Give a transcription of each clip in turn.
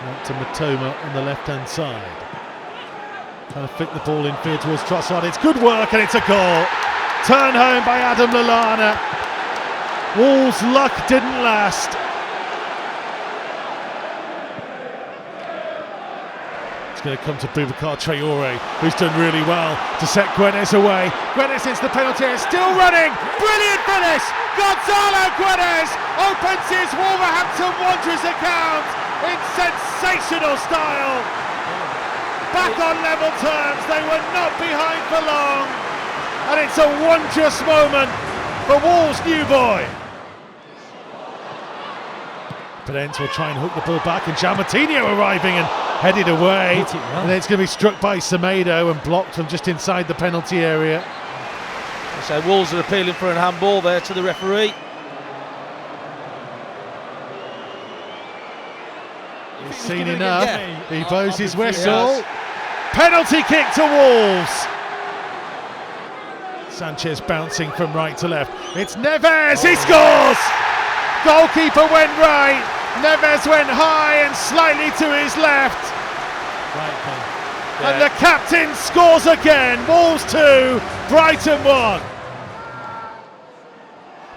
Out to Matoma on the left-hand side. Trying to flick the ball in field towards Trossard. It's good work and it's a goal. Turn home by Adam Lallana. Wolves' luck didn't last. It's going to come to Boubacar Traoré, who's done really well to set Guedes away. Guedes hits the penalty area, still running. Brilliant finish. Gonzalo Guedes opens his Wolverhampton Wanderers account in sensational style. Back on level terms, they were not behind for long, and it's a wondrous moment for Wolves' new boy. Pedence will try and hook the ball back, and Giammattino arriving and headed away. And then it's going to be struck by Semedo and blocked from just inside the penalty area. So Wolves are appealing for a handball there to the referee. He's seen enough. He blows his whistle. Penalty kick to Wolves. Sanchez bouncing from right to left. It's Neves. He scores. Goalkeeper went right. Neves went high and slightly to his left. And the captain scores again. Wolves 2, Brighton 1.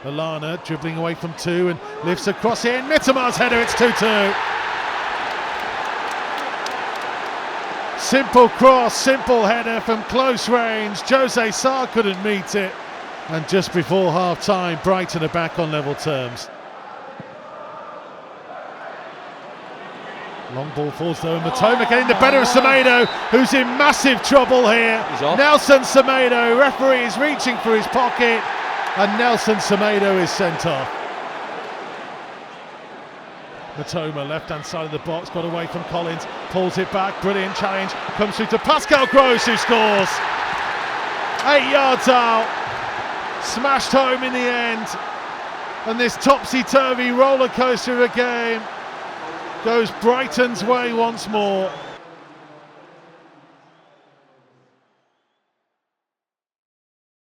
Lallana dribbling away from 2 and lifts across in. Mitomar's header, it's 2-2. Simple cross, simple header from close range. Jose Sarr couldn't meet it. And just before half time, Brighton are back on level terms. Long ball falls though, and Matoma getting the better of Semedo, who's in massive trouble here. Nelson Semedo, referee is reaching for his pocket, and Nelson Semedo is sent off. Matoma, left-hand side of the box, got away from Collins, pulls it back, brilliant challenge, comes through to Pascal Gross, who scores. 8 yards out, smashed home in the end, and this topsy-turvy roller coaster of a game goes Brighton's way once more.